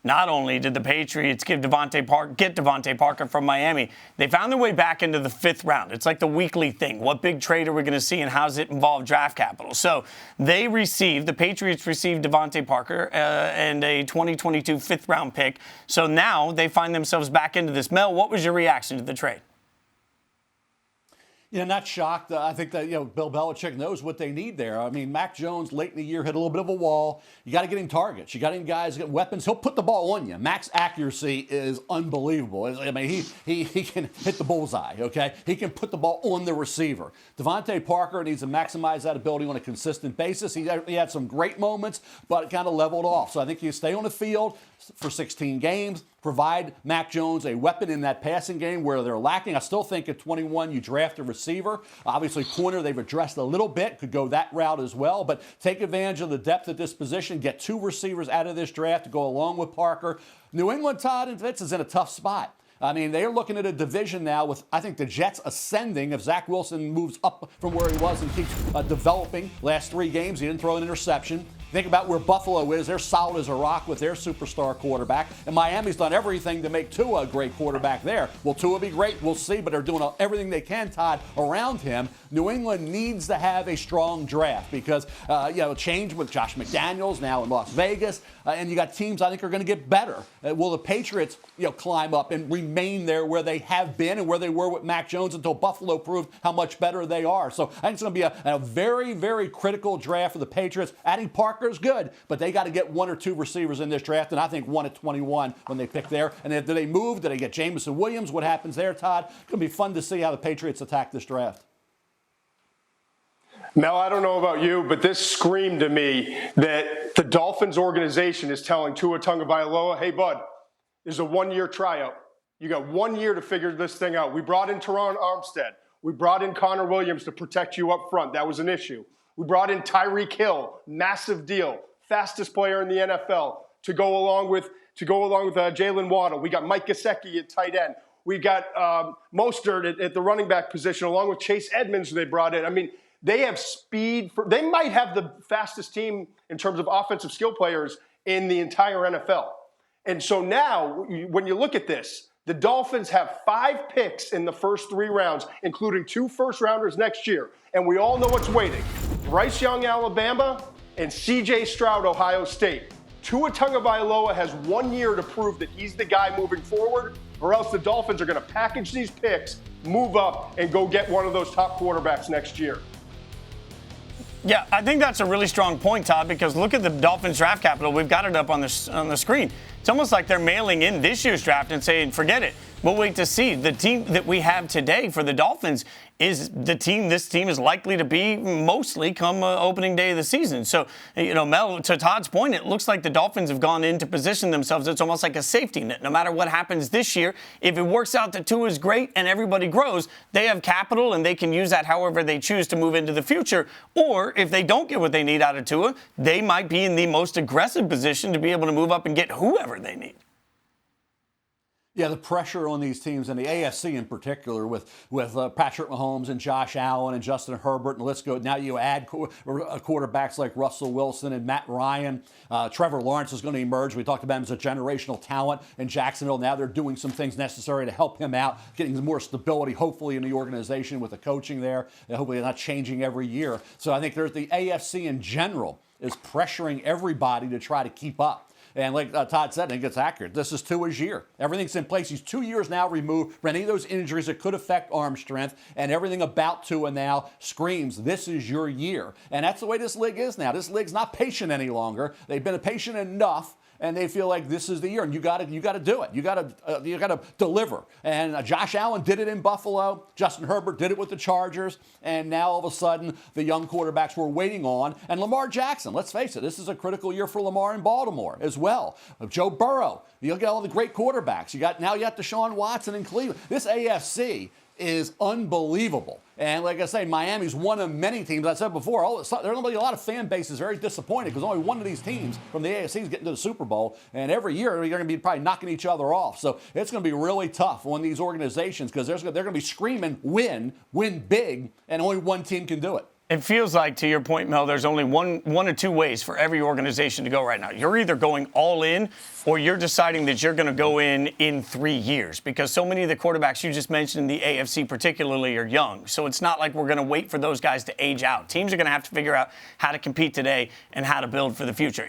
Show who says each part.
Speaker 1: Not only did the Patriots get DeVante Parker from Miami, they found their way back into the 5th round. It's like the weekly thing. What big trade are we going to see, and how does it involve draft capital? So the Patriots received DeVante Parker and a 2022 5th round pick. So now they find themselves back into this. Mel, what was your reaction to the trade?
Speaker 2: Not shocked. I think that, Bill Belichick knows what they need there. I mean, Mac Jones late in the year hit a little bit of a wall. You got to get him targets. You got him guys get weapons. He'll put the ball on you. Mac's accuracy is unbelievable. I mean, he can hit the bullseye, okay? He can put the ball on the receiver. DeVante Parker needs to maximize that ability on a consistent basis. He had some great moments, but it kind of leveled off. So I think you stay on the field for 16 games, provide Mac Jones a weapon in that passing game where they're lacking. I still think at 21 you draft a receiver. Obviously, corner they've addressed a little bit, could go that route as well, but take advantage of the depth at this position, get 2 receivers out of this draft to go along with Parker. New England, Todd and Fitz, is in a tough spot. I mean, they're looking at a division now with, I think, the Jets ascending. If Zach Wilson moves up from where he was and keeps developing last 3 games, he didn't throw an interception. Think about where Buffalo is. They're solid as a rock with their superstar quarterback. And Miami's done everything to make Tua a great quarterback there. Will Tua be great? We'll see, but they're doing everything they can, Todd, around him. New England needs to have a strong draft because, change with Josh McDaniels now in Las Vegas. And you got teams I think are going to get better. Will the Patriots, climb up and remain there where they have been and where they were with Mac Jones until Buffalo proved how much better they are? So I think it's going to be a very, very critical draft for the Patriots. Adding Parker is good, but they got to get 1 or 2 receivers in this draft, and I think 1 at 21 when they pick there. And do they move? Do they get Jameson Williams? What happens there, Todd? It's going to be fun to see how the Patriots attack this draft.
Speaker 3: Mel, I don't know about you, but this screamed to me that the Dolphins organization is telling Tua Tagovailoa, hey, bud, there's a 1-year tryout. You got 1 year to figure this thing out. We brought in Teron Armstead. We brought in Connor Williams to protect you up front. That was an issue. We brought in Tyreek Hill, massive deal, fastest player in the NFL, to go along with Jalen Waddle. We got Mike Gesicki at tight end. We got Mostert at the running back position, along with Chase Edmonds, who they brought in. I mean, they have speed. They might have the fastest team in terms of offensive skill players in the entire NFL. And so now, when you look at this, the Dolphins have 5 picks in the first 3 rounds, including 2 first-rounders next year. And we all know what's waiting. Bryce Young, Alabama, and C.J. Stroud, Ohio State. Tua Tagovailoa has 1 year to prove that he's the guy moving forward, or else the Dolphins are going to package these picks, move up, and go get one of those top quarterbacks next year.
Speaker 1: Yeah, I think that's a really strong point, Todd, because look at the Dolphins draft capital. We've got it up on the screen. It's almost like they're mailing in this year's draft and saying, forget it. We'll wait to see. The team that we have today for the Dolphins is the team this team is likely to be mostly come opening day of the season. So, Mel, to Todd's point, it looks like the Dolphins have gone in to position themselves. It's almost like a safety net. No matter what happens this year, if it works out that Tua is great and everybody grows, they have capital and they can use that however they choose to move into the future. Or if they don't get what they need out of Tua, they might be in the most aggressive position to be able to move up and get whoever they need.
Speaker 2: Yeah, the pressure on these teams, and the AFC in particular, with Patrick Mahomes and Josh Allen and Justin Herbert, and let's go. Now you add quarterbacks like Russell Wilson and Matt Ryan. Trevor Lawrence is going to emerge. We talked about him as a generational talent in Jacksonville. Now they're doing some things necessary to help him out, getting more stability, hopefully, in the organization with the coaching there. And hopefully they're not changing every year. So I think there's the AFC in general is pressuring everybody to try to keep up. And like Todd said, I think it's accurate. This is Tua's year. Everything's in place. He's 2 years now removed from any of those injuries that could affect arm strength, and everything about Tua now screams, this is your year. And that's the way this league is now. This league's not patient any longer. They've been patient enough, and they feel like this is the year, and you got to do it. You got to deliver. And Josh Allen did it in Buffalo. Justin Herbert did it with the Chargers, and now all of a sudden the young quarterbacks we're waiting on. And Lamar Jackson, let's face it, this is a critical year for Lamar in Baltimore as well. Joe Burrow, you get all the great quarterbacks. You got Deshaun Watson in Cleveland. This AFC is unbelievable. And like I say, Miami's one of many teams. I said before, there's going to be a lot of fan bases very disappointed because only one of these teams from the AFC is getting to the Super Bowl. And every year, they're going to be probably knocking each other off. So it's going to be really tough on these organizations because they're going to be screaming, win big, and only one team can do it.
Speaker 1: It feels like, to your point, Mel, there's only one or two ways for every organization to go right now. You're either going all in or you're deciding that you're going to go in 3 years, because so many of the quarterbacks you just mentioned in the AFC particularly are young. So it's not like we're going to wait for those guys to age out. Teams are going to have to figure out how to compete today and how to build for the future.